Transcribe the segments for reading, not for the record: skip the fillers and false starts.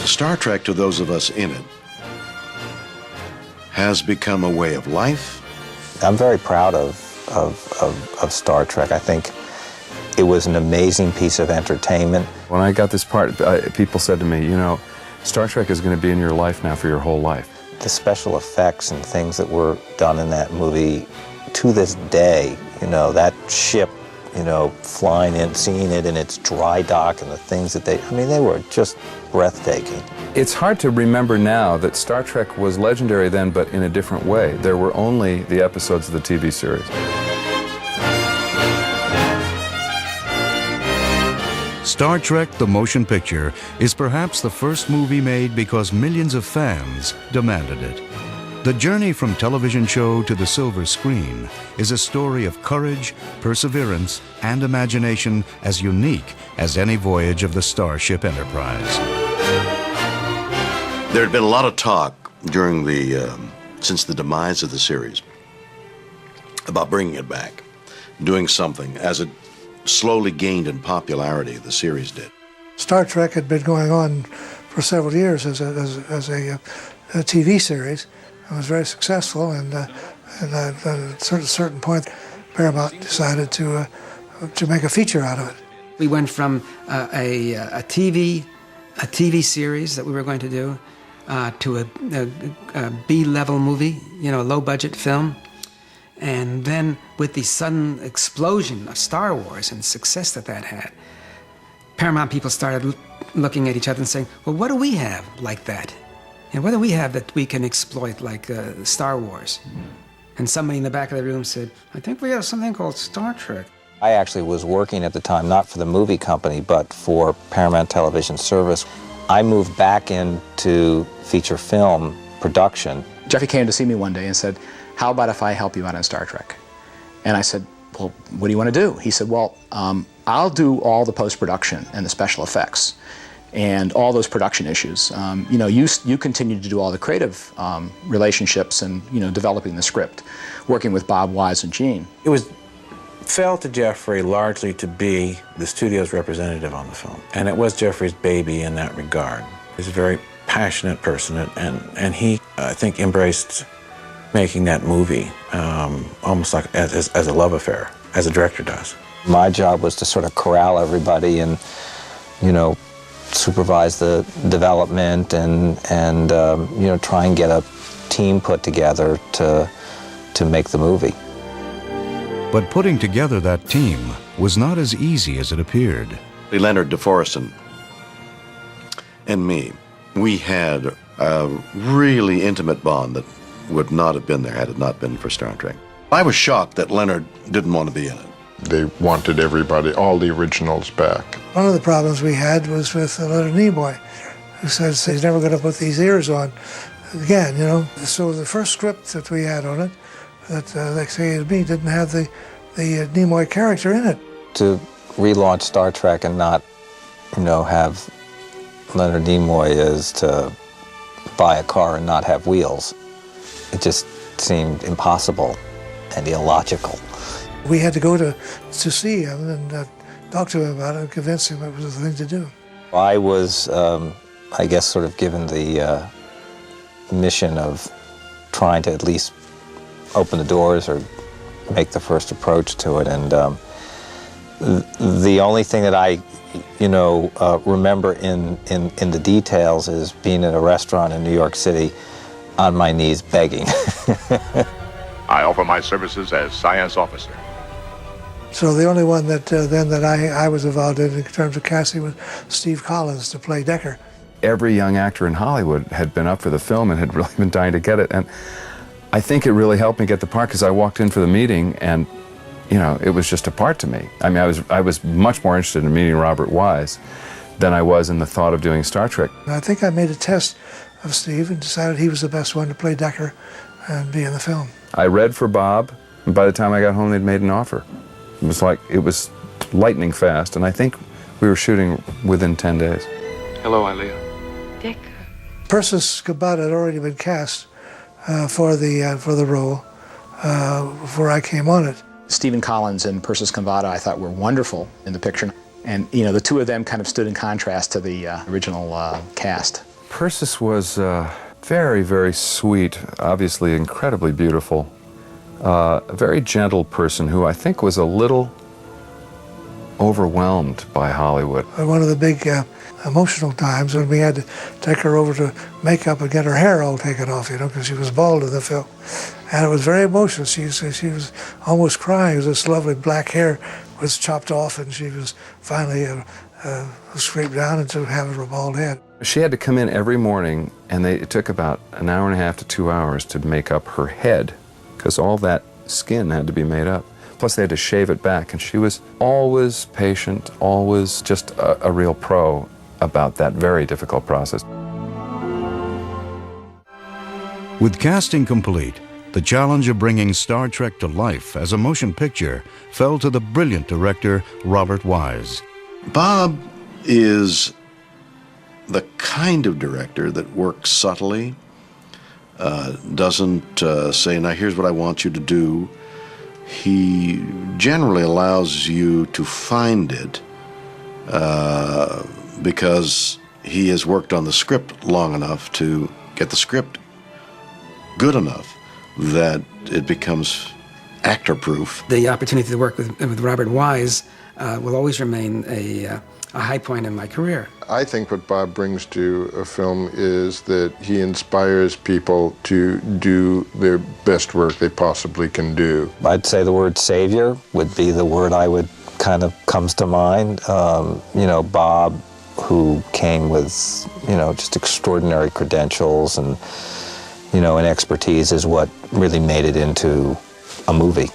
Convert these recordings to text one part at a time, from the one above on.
Star Trek, to those of us in it, has become a way of life. I'm very proud of Star Trek. I think it was an amazing piece of entertainment. When I got this part, people said to me, you know, Star Trek is going to be in your life now for your whole life. The special effects and things that were done in that movie, to this day, you know, that ship, you know, flying in, seeing it in its dry dock and the things that they were just breathtaking. It's hard to remember now that Star Trek was legendary then, but in a different way. There were only the episodes of the TV series. Star Trek: The Motion Picture is perhaps the first movie made because millions of fans demanded it. The journey from television show to the silver screen is a story of courage, perseverance, and imagination as unique as any voyage of the starship Enterprise. There had been a lot of talk during since the demise of the series about bringing it back, doing something as it slowly gained in popularity, the series did. Star Trek had been going on for several years as a TV series. It was very successful, and at a certain point, Paramount decided to make a feature out of it. We went from a TV series that we were going to do to a B-level movie, you know, a low-budget film. And then with the sudden explosion of Star Wars and the success that had, Paramount people started looking at each other and saying, well, what do we have like that? And what do we have that we can exploit like Star Wars? And somebody in the back of the room said, I think we have something called Star Trek. I actually was working at the time, not for the movie company, but for Paramount Television Service. I moved back into feature film production. Jeffy came to see me one day and said, how about if I help you out on Star Trek? And I said, well, what do you want to do? He said, well, I'll do all the post-production and the special effects and all those production issues. You know, you continue to do all the creative relationships and, you know, developing the script, working with Bob Wise and Gene. It fell to Jeffrey largely to be the studio's representative on the film. And it was Jeffrey's baby in that regard. He's a very passionate person, and he, I think, embraced making that movie almost like as a love affair, as a director does. My job was to sort of corral everybody and, you know, supervise the development and you know, try and get a team put together to make the movie. But putting together that team was not as easy as it appeared. Leonard, DeForest, and me, we had a really intimate bond that would not have been there had it not been for Star Trek. I was shocked that Leonard didn't want to be in it. They wanted everybody, all the originals back. One of the problems we had was with Leonard Nimoy, who says he's never going to put these ears on again, you know. So the first script that we had on it, that they say to me, didn't have the Nimoy character in it. To relaunch Star Trek and not, you know, have Leonard Nimoy is to buy a car and not have wheels. It just seemed impossible and illogical. We had to go to see him and talk to him about it and convince him it was the thing to do. I was, I guess, sort of given the mission of trying to at least open the doors or make the first approach to it. And the only thing that I, you know, remember in the details is being in a restaurant in New York City on my knees begging. I offer my services as science officer. So the only one that that I was involved in terms of casting was Steve Collins to play Decker. Every young actor in Hollywood had been up for the film and had really been dying to get it. And I think it really helped me get the part because I walked in for the meeting and, you know, it was just a part to me. I mean, I was much more interested in meeting Robert Wise than I was in the thought of doing Star Trek. I think I made a test of Steve and decided he was the best one to play Decker and be in the film. I read for Bob, and by the time I got home, they'd made an offer. It was lightning fast, and I think we were shooting within 10 days. Hello, Ilea. Dick. Persis Khambatta had already been cast for the role before I came on it. Stephen Collins and Persis Khambatta, I thought, were wonderful in the picture. And, you know, the two of them kind of stood in contrast to the original cast. Persis was very, very sweet, obviously incredibly beautiful, a very gentle person who I think was a little overwhelmed by Hollywood. One of the big emotional times when we had to take her over to makeup and get her hair all taken off, because she was bald in the film. And it was very emotional. She was almost crying as this lovely black hair was chopped off, and she was finally scraped down into having her bald head. She had to come in every morning, and it took about an hour and a half to 2 hours to make up her head, because all that skin had to be made up. Plus they had to shave it back, and she was always patient, always just a real pro about that very difficult process. With casting complete, the challenge of bringing Star Trek to life as a motion picture fell to the brilliant director Robert Wise. Bob is the kind of director that works subtly, doesn't say, now here's what I want you to do. He generally allows you to find it because he has worked on the script long enough to get the script good enough that it becomes actor-proof. The opportunity to work with Robert Wise will always remain a high point in my career. I think what Bob brings to a film is that he inspires people to do their best work they possibly can do. I'd say the word savior would be the word I would kind of comes to mind. Bob, who came with, just extraordinary credentials and, and expertise, is what really made it into a movie.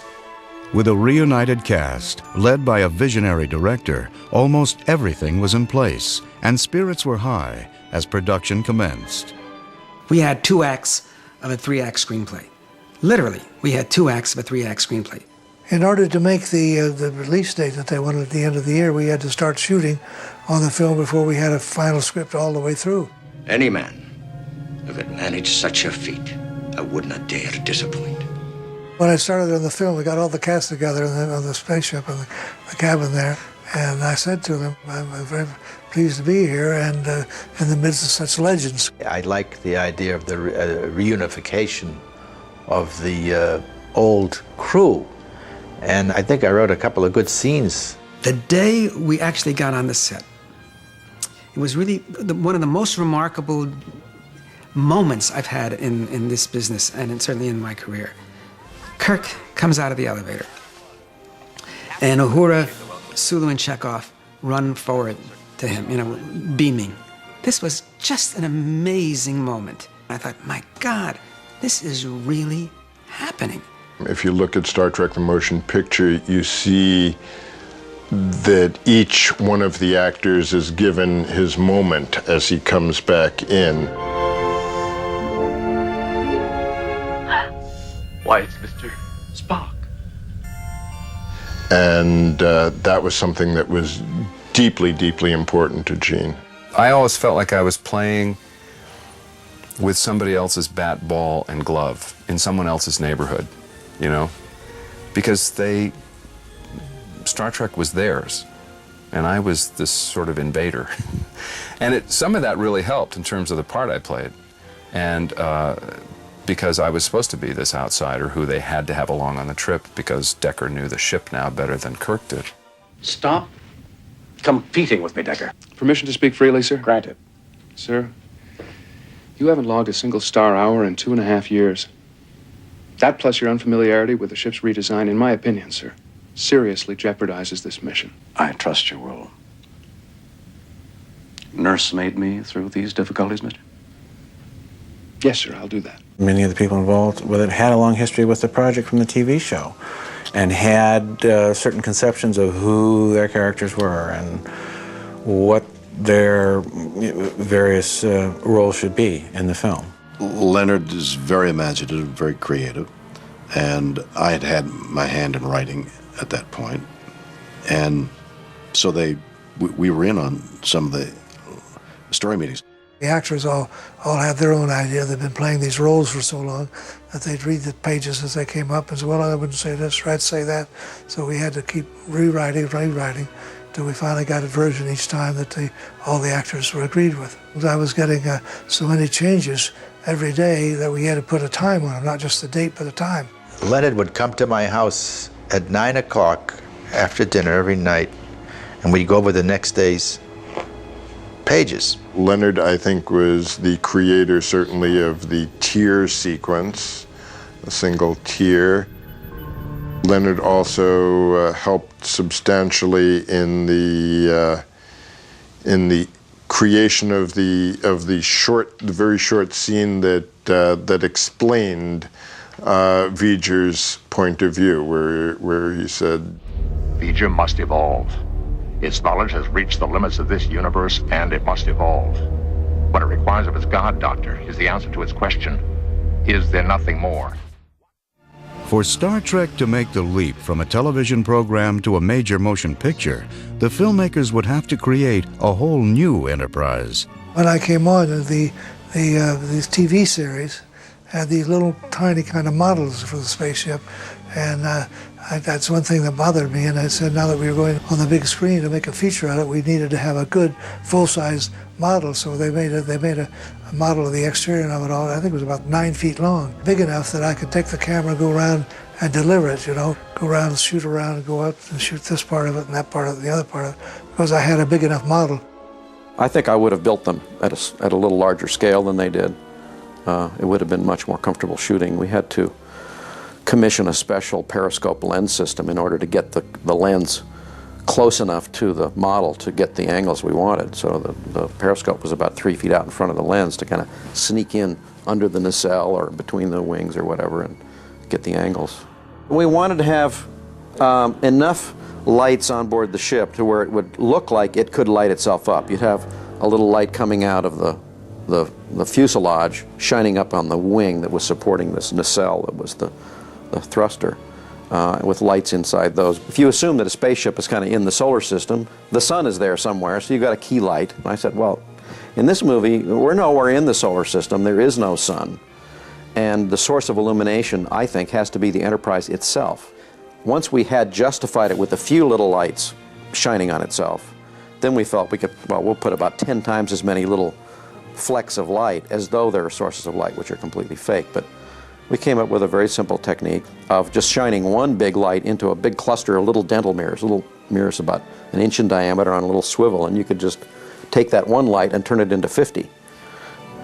With a reunited cast, led by a visionary director, almost everything was in place, and spirits were high as production commenced. We had 2 acts of a 3-act screenplay. Literally, we had 2 acts of a 3-act screenplay. In order to make the release date that they wanted at the end of the year, we had to start shooting on the film before we had a final script all the way through. Any man who could manage such a feat, I would not dare to disappoint. When I started on the film, we got all the cast together on the spaceship and the cabin there, and I said to them, I'm very pleased to be here and in the midst of such legends. I like the idea of the reunification of the old crew, and I think I wrote a couple of good scenes. The day we actually got on the set, it was really one of the most remarkable moments I've had in this business, and certainly in my career. Kirk comes out of the elevator, and Uhura, Sulu, and Chekhov run forward to him, beaming. This was just an amazing moment. I thought, my God, this is really happening. If you look at Star Trek the Motion Picture, you see that each one of the actors is given his moment as he comes back in. Why, it's Mr. Spock. And that was something that was deeply, deeply important to Gene. I always felt like I was playing with somebody else's bat, ball, and glove in someone else's neighborhood, because Star Trek was theirs, and I was this sort of invader. And some of that really helped in terms of the part I played. And because I was supposed to be this outsider who they had to have along on the trip because Decker knew the ship now better than Kirk did. Stop competing with me, Decker. Permission to speak freely, sir? Granted. Sir, you haven't logged a single star hour in 2.5 years. That, plus your unfamiliarity with the ship's redesign, in my opinion, sir, seriously jeopardizes this mission. I trust you will nursemaid me through these difficulties, mister? Yes, sir, I'll do that. Many of the people involved with it had a long history with the project from the TV show and had certain conceptions of who their characters were and what their various roles should be in the film. Leonard is very imaginative, very creative, and I had had my hand in writing at that point. And so we were in on some of the story meetings. The actors all had their own idea. They've been playing these roles for so long that they'd read the pages as they came up and say, well, I wouldn't say this, or I'd say that. So we had to keep rewriting, till we finally got a version each time that all the actors were agreed with. I was getting so many changes every day that we had to put a time on them, not just the date, but a time. Leonard would come to my house at 9 o'clock after dinner every night, and we'd go over the next day's pages. Leonard, I think, was the creator, certainly, of the tear sequence, a single tear. Leonard also helped substantially in the creation of the very short scene that explained V'ger's point of view, where he said, V'ger must evolve. Its knowledge has reached the limits of this universe, and it must evolve. What it requires of its God Doctor is the answer to its question, is there nothing more? For Star Trek to make the leap from a television program to a major motion picture, the filmmakers would have to create a whole new enterprise. When I came on, these TV series had these little tiny kind of models for the spaceship, and that's one thing that bothered me, and I said now that we were going on the big screen to make a feature on it, we needed to have a good full-size model, so they made a model of the exterior of it all. I think it was about 9 feet long, big enough that I could take the camera, go around and deliver it, you know, go around and shoot around and go up and shoot this part of it and that part of it, the other part of it, because I had a big enough model. I think I would have built them at a little larger scale than they did. It would have been much more comfortable shooting. We had to commission a special periscope lens system in order to get the lens close enough to the model to get the angles we wanted. So the periscope was about 3 feet out in front of the lens to kind of sneak in under the nacelle or between the wings or whatever and get the angles. We wanted to have enough lights on board the ship to where it would look like it could light itself up. You'd have a little light coming out of the fuselage shining up on the wing that was supporting this nacelle that was the thruster, with lights inside those. If you assume that a spaceship is kind of in the solar system, the sun is there somewhere, so you've got a key light. And I said, well, in this movie, we're nowhere in the solar system. There is no sun. And the source of illumination, I think, has to be the Enterprise itself. Once we had justified it with a few little lights shining on itself, then we felt we could, well, we'll put about 10 times as many little flecks of light as though there are sources of light which are completely fake. But we came up with a very simple technique of just shining one big light into a big cluster of little dental mirrors, little mirrors about 1 inch in diameter on a little swivel, and you could just take that one light and turn it into 50.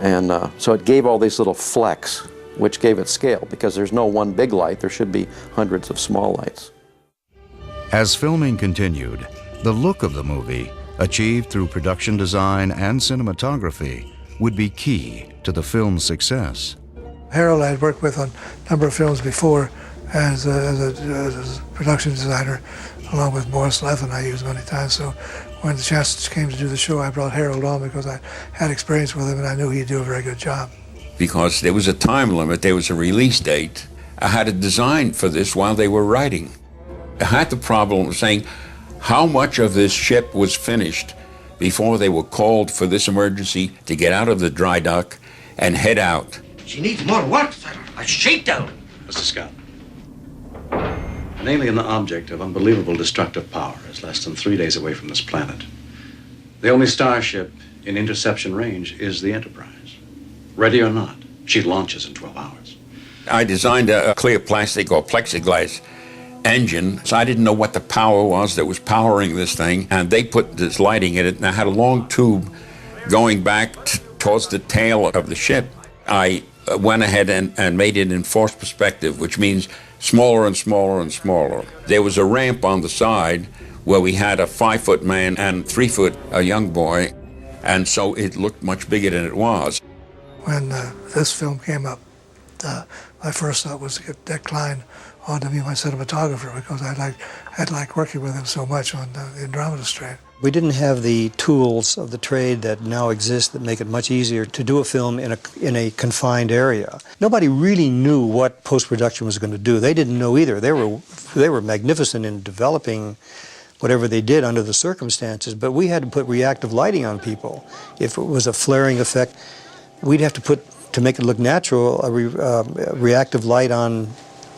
And so it gave all these little flecks, which gave it scale, because there's no one big light, there should be hundreds of small lights. As filming continued, the look of the movie, achieved through production design and cinematography, would be key to the film's success. Harold I had worked with on a number of films before as a production designer, along with Morris Leffin I used many times. So when the chance came to do the show, I brought Harold on because I had experience with him and I knew he'd do a very good job. Because there was a time limit, there was a release date. I had a design for this while they were writing. I had the problem of saying how much of this ship was finished before they were called for this emergency to get out of the dry dock and head out. She needs more what, sir? A shakedown. Mr. Scott, an alien object of unbelievable destructive power is less than 3 days away from this planet. The only starship in interception range is the Enterprise. Ready or not, she launches in 12 hours. I designed a clear plastic or plexiglass engine, so I didn't know what the power was that was powering this thing, and they put this lighting in it, and I had a long tube going back towards the tail of the ship. I went ahead and made it in forced perspective, which means smaller and smaller and smaller. There was a ramp on the side where we had a 5-foot man and 3-foot a young boy, and so it looked much bigger than it was. When this film came up, my first thought was to get Dick Klein on to be my cinematographer because I'd liked working with him so much on the Andromeda Strain. We didn't have the tools of the trade that now exist that make it much easier to do a film in a confined area. Nobody really knew what post-production was going to do. They didn't know either. They were magnificent in developing whatever they did under the circumstances, but we had to put reactive lighting on people. If it was a flaring effect, we'd have to put, to make it look natural, a reactive light on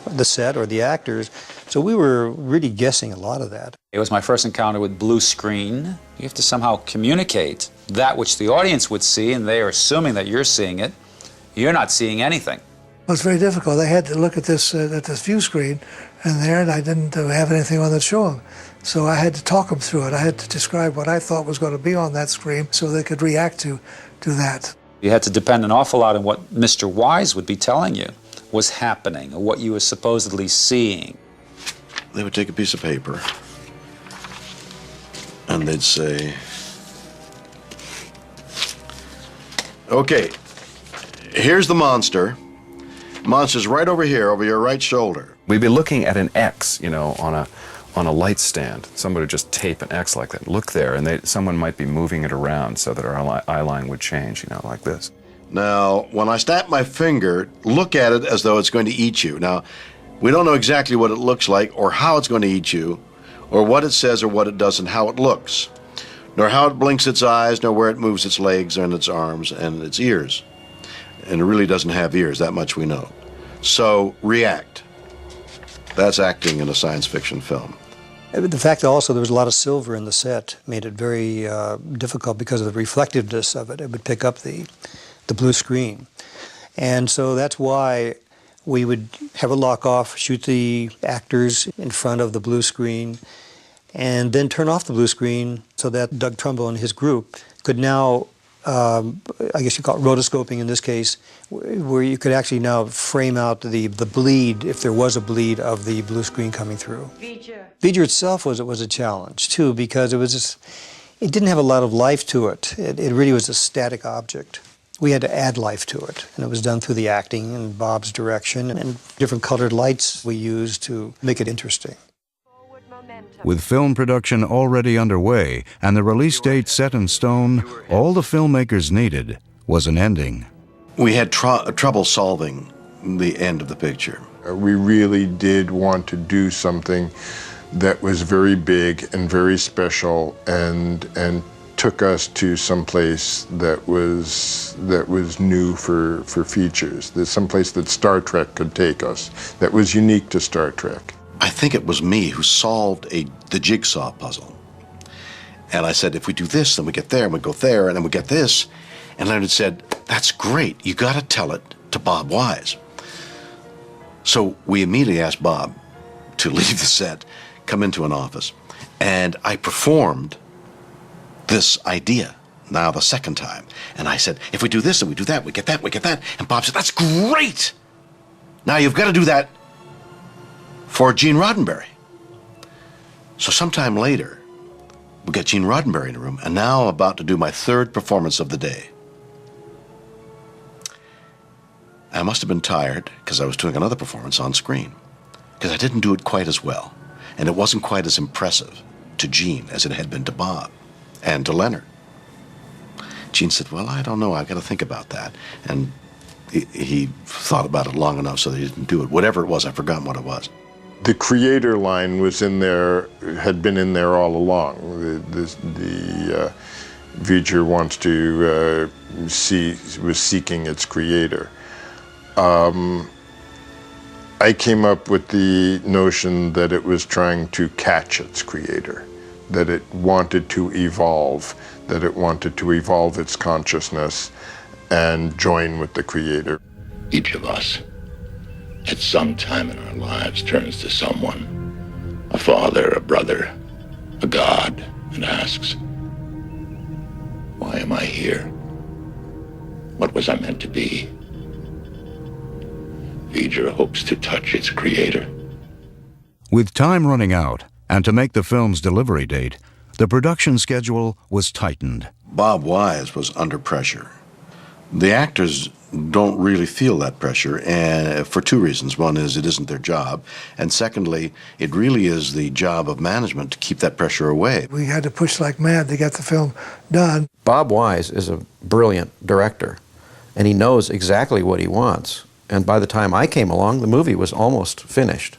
the set or the actors So we were really guessing a lot of that. It was my first encounter with blue screen. You have to somehow communicate that which the audience would see, and they are assuming that you're seeing it. You're not seeing anything. Well, it's very difficult. I had to look at this view screen, and I didn't have anything on that show them. So I had to talk them through it. I had to describe what I thought was going to be on that screen so they could react to that. You had to depend an awful lot on what Mr. Wise would be telling you was happening, or what you were supposedly seeing. They would take a piece of paper, and they'd say, okay, here's the monster. Monster's right over here, over your right shoulder. We'd be looking at an X, you know, on a light stand. Somebody would just tape an X like that. Look there, and someone might be moving it around so that our eye line would change, you know, like this. Now, when I snap my finger, look at it as though it's going to eat you. Now, we don't know exactly what it looks like or how it's going to eat you, or what it says or what it does and how it looks, nor how it blinks its eyes, nor where it moves its legs and its arms and its ears. And it really doesn't have ears, that much we know. So, react. That's acting in a science fiction film. The fact that also there was a lot of silver in the set made it very difficult because of the reflectiveness of it. It would pick up the blue screen. And so that's why we would have a lock-off, shoot the actors in front of the blue screen, and then turn off the blue screen so that Doug Trumbull and his group could now, I guess you call it rotoscoping in this case, where you could actually now frame out the bleed, if there was a bleed, of the blue screen coming through. V'ger itself was a challenge, too, because it didn't have a lot of life to it. It really was a static object. We had to add life to it, and it was done through the acting and Bob's direction and different colored lights we used to make it interesting. With film production already underway and the release date set in stone, all the filmmakers needed was an ending. We had trouble solving the end of the picture. We really did want to do something that was very big and very special and took us to some place that was new for features. There's some place that Star Trek could take us that was unique to Star Trek. I think it was me who solved the jigsaw puzzle. And I said, if we do this, then we get there, and we go there, and then we get this. And Leonard said, that's great. You got to tell it to Bob Wise. So we immediately asked Bob to leave the set, come into an office, and I performed this idea now the second time. And I said, if we do this and we do that, we get that, we get that. And Bob said, that's great. Now you've got to do that for Gene Roddenberry. So sometime later, we got Gene Roddenberry in the room, and now I'm about to do my third performance of the day. I must have been tired because I was doing another performance on screen, because I didn't do it quite as well, and it wasn't quite as impressive to Gene as it had been to Bob and to Leonard. Gene said, well, I don't know, I've got to think about that. And he thought about it long enough so that he didn't do it. Whatever it was, I've forgotten what it was. The creator line was in there, had been in there all along. V'ger wants to was seeking its creator. I came up with the notion that it was trying to catch its creator, that it wanted to evolve its consciousness and join with the creator. Each of us, at some time in our lives, turns to someone, a father, a brother, a god, and asks, why am I here? What was I meant to be? V'ger hopes to touch its creator. With time running out, and to make the film's delivery date, the production schedule was tightened. Bob Wise was under pressure. The actors don't really feel that pressure, and for two reasons. One is it isn't their job, and secondly, it really is the job of management to keep that pressure away. We had to push like mad to get the film done. Bob Wise is a brilliant director, and he knows exactly what he wants. And by the time I came along, the movie was almost finished.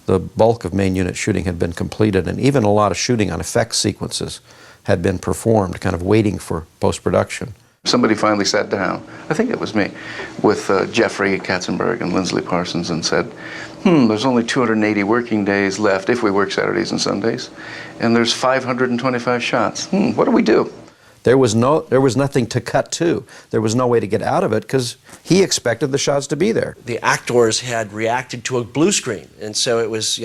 The bulk of main unit shooting had been completed, and even a lot of shooting on effects sequences had been performed, kind of waiting for post-production. Somebody finally sat down, I think it was me, with Jeffrey Katzenberg and Lindsley Parsons and said, there's only 280 working days left if we work Saturdays and Sundays, and there's 525 shots. What do we do? There was nothing to cut to. There was no way to get out of it because he expected the shots to be there. The actors had reacted to a blue screen, and so it was,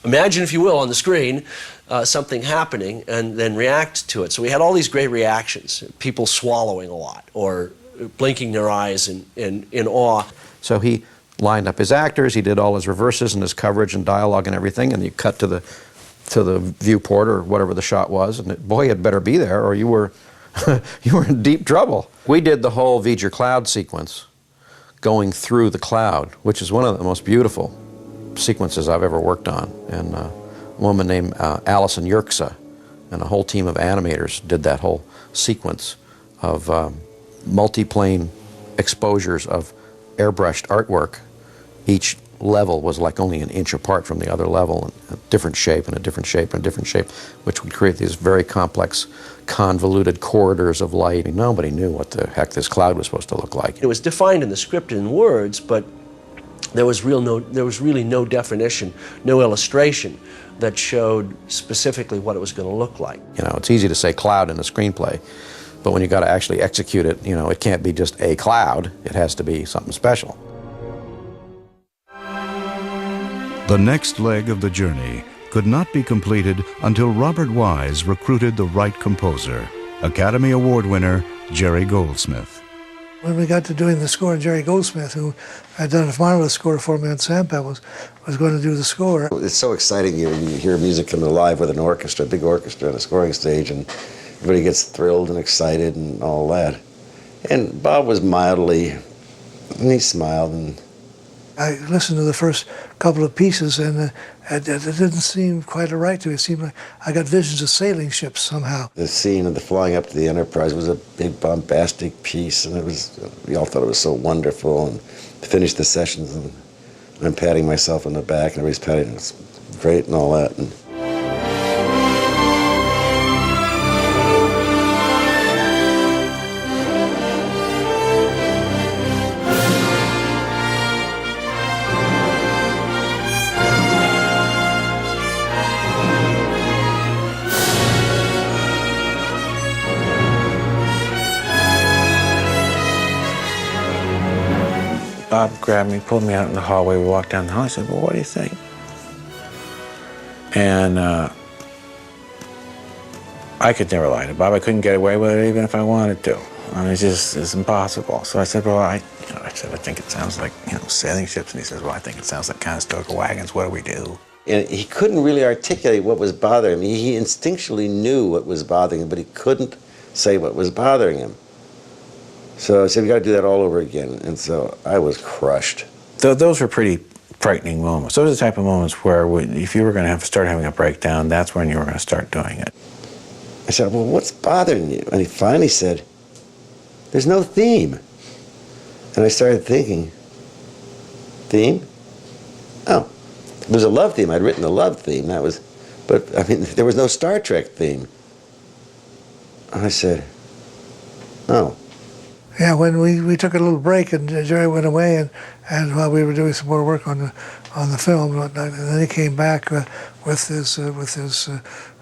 imagine, if you will, on the screen, something happening and then react to it. So we had all these great reactions, people swallowing a lot or blinking their eyes in awe. So he lined up his actors, he did all his reverses and his coverage and dialogue and everything, and you cut to the viewport or whatever the shot was, and boy, it better be there or you were in deep trouble. We did the whole V'ger cloud sequence going through the cloud, which is one of the most beautiful sequences I've ever worked on, and a woman named Alison Yerksa and a whole team of animators did that whole sequence of multi-plane exposures of airbrushed artwork. Each level was like only an inch apart from the other level, and a different shape and a different shape and a different shape, which would create these very complex, convoluted corridors of light. Nobody knew what the heck this cloud was supposed to look like. It was defined in the script in words, but there was really no definition, no illustration that showed specifically what it was going to look like. It's easy to say cloud in a screenplay, but when you got to actually execute it, it can't be just a cloud. It has to be something special. The next leg of the journey could not be completed until Robert Wise recruited the right composer, Academy Award winner Jerry Goldsmith. When we got to doing the score, Jerry Goldsmith, who had done a marvelous score for me on Sampa, was going to do the score. It's so exciting. You hear music come alive with an orchestra, a big orchestra on a scoring stage, and everybody gets thrilled and excited and all that. And Bob was mildly, and he smiled. And I listened to the first couple of pieces, and it didn't seem quite right to me. It seemed like I got visions of sailing ships somehow. The scene of the flying up to the Enterprise was a big bombastic piece, and we all thought it was so wonderful. And finished the sessions, and I'm patting myself on the back, and everybody's patting, it's great and all that. And Bob grabbed me, pulled me out in the hallway. We walked down the hall. He said, "Well, what do you think?" And I could never lie to Bob. I couldn't get away with it even if I wanted to. I mean, it's impossible. So I said, "Well, I think it sounds like sailing ships." And he says, "Well, I think it sounds like Conestoga wagons. What do we do?" And he couldn't really articulate what was bothering me. He instinctually knew what was bothering him, but he couldn't say what was bothering him. So I said, "We got to do that all over again." And so I was crushed. Those were pretty frightening moments. Those are the type of moments where if you were going to start having a breakdown, that's when you were going to start doing it. I said, "Well, what's bothering you?" And he finally said, "There's no theme." And I started thinking, theme? Oh, it was a love theme. I'd written a love theme. But I mean, there was no Star Trek theme. And I said, "Oh." Yeah, when we took a little break and Jerry went away, and while we were doing some more work on the film, and then he came back with his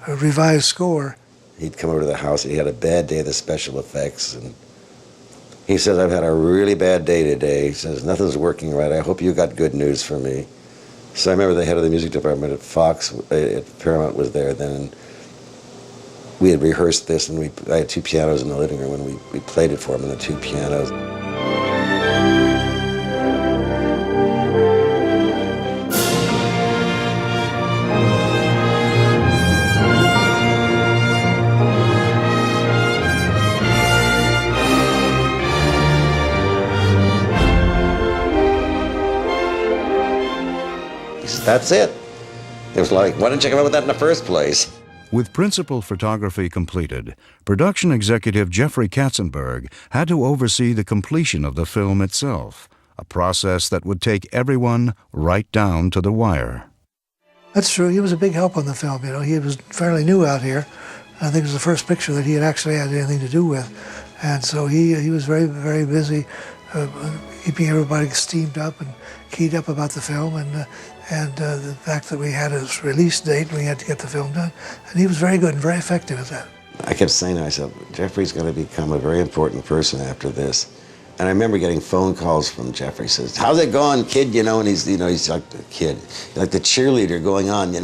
revised score. He'd come over to the house. He had a bad day of the special effects, and he says, "I've had a really bad day today." He says, "Nothing's working right. I hope you got good news for me." So I remember the head of the music department at Fox, at Paramount, was there then. And we had rehearsed this, and I had two pianos in the living room, and we played it for him on the two pianos. He said, "That's it." It was like, why didn't you come up with that in the first place? With principal photography completed, production executive Jeffrey Katzenberg had to oversee the completion of the film itself, a process that would take everyone right down to the wire. That's true. He was a big help on the film. He was fairly new out here. I think it was the first picture that he had actually had anything to do with. And so he was very, very busy keeping everybody steamed up and keyed up about the film, and the fact that we had a release date and we had to get the film done. And he was very good and very effective at that. I kept saying to myself, Jeffrey's going to become a very important person after this. And I remember getting phone calls from Jeffrey. He says, "How's it going, kid?" You know, and he's like the kid, like the cheerleader going on. We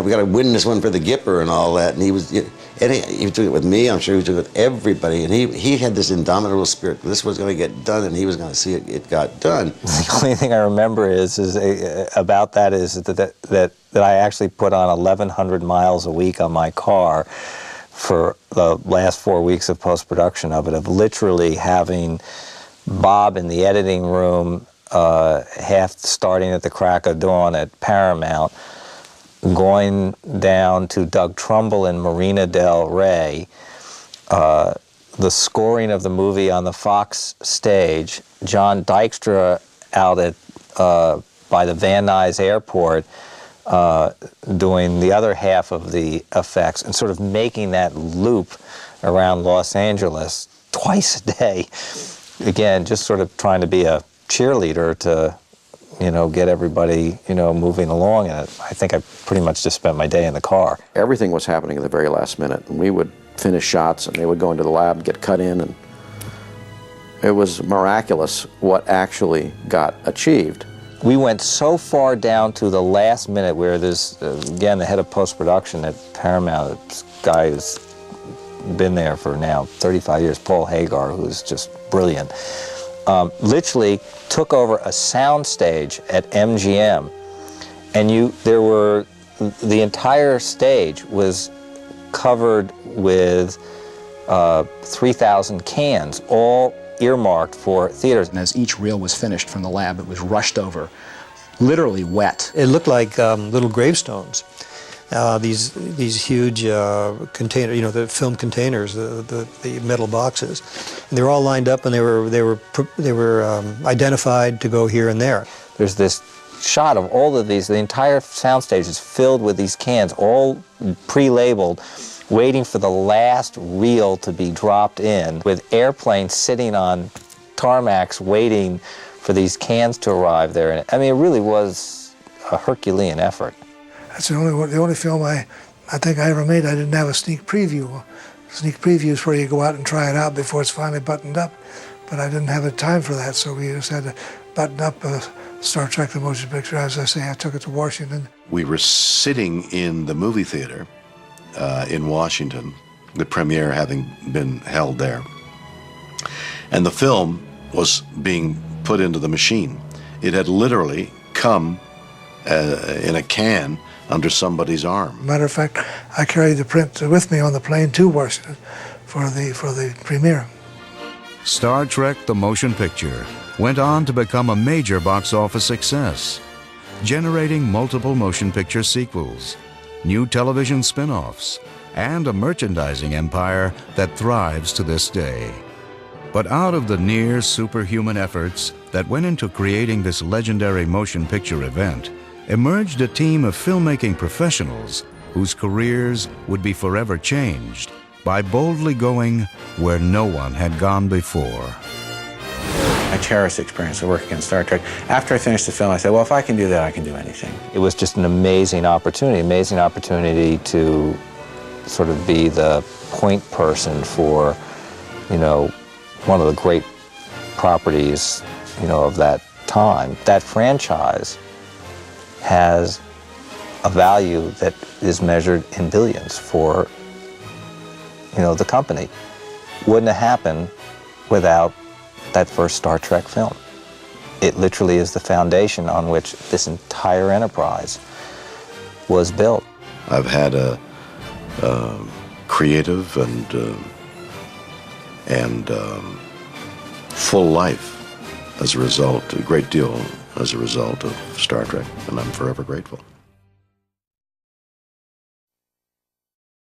got to win this one for the Gipper and all that. And he was doing it with me. I'm sure he was doing it with everybody. And he had this indomitable spirit. This was going to get done, and he was going to see it got done. The only thing I remember about that is that I actually put on 1,100 miles a week on my car for the last 4 weeks of post-production of it, of literally having Bob in the editing room, half starting at the crack of dawn at Paramount, going down to Doug Trumbull in Marina del Rey, the scoring of the movie on the Fox stage, John Dykstra out at by the Van Nuys Airport, doing the other half of the effects, and sort of making that loop around Los Angeles twice a day. Again, just sort of trying to be a cheerleader to, get everybody, moving along. And I think I pretty much just spent my day in the car. Everything was happening at the very last minute. And we would finish shots, and they would go into the lab and get cut in, and it was miraculous what actually got achieved. We went so far down to the last minute where there's, again, the head of post-production at Paramount, this guy who's been there for now 35 years, Paul Hagar, who's just brilliant, literally took over a sound stage at MGM, and the entire stage was covered with 3,000 cans, all earmarked for theaters. And as each reel was finished from the lab, it was rushed over, literally wet. It looked like little gravestones. These huge container, the film containers, the metal boxes, and they were all lined up, and they were identified to go here and there. There's this shot of all of these. The entire soundstage is filled with these cans, all pre-labeled, waiting for the last reel to be dropped in, with airplanes sitting on tarmacs waiting for these cans to arrive there. And I mean, it really was a Herculean effort. That's the only film I think I ever made. I didn't have a sneak preview. Sneak preview is where you go out and try it out before it's finally buttoned up. But I didn't have the time for that, so we just had to button up Star Trek the Motion Picture. As I say, I took it to Washington. We were sitting in the movie theater in Washington, the premiere having been held there. And the film was being put into the machine. It had literally come in a can under somebody's arm. Matter of fact, I carried the print with me on the plane to Washington for the premiere. Star Trek the Motion Picture went on to become a major box office success, generating multiple motion picture sequels, new television spin-offs, and a merchandising empire that thrives to this day. But out of the near superhuman efforts that went into creating this legendary motion picture event, emerged a team of filmmaking professionals whose careers would be forever changed by boldly going where no one had gone before. I cherish the experience of working on Star Trek. After I finished the film, I said, well, if I can do that, I can do anything. It was just an amazing opportunity to sort of be the point person for, one of the great properties, of that time. That franchise has a value that is measured in billions for, the company. Wouldn't have happened without that first Star Trek film. It literally is the foundation on which this entire enterprise was built. I've had a creative and full life as a result, a great deal as a result of Star Trek, and I'm forever grateful.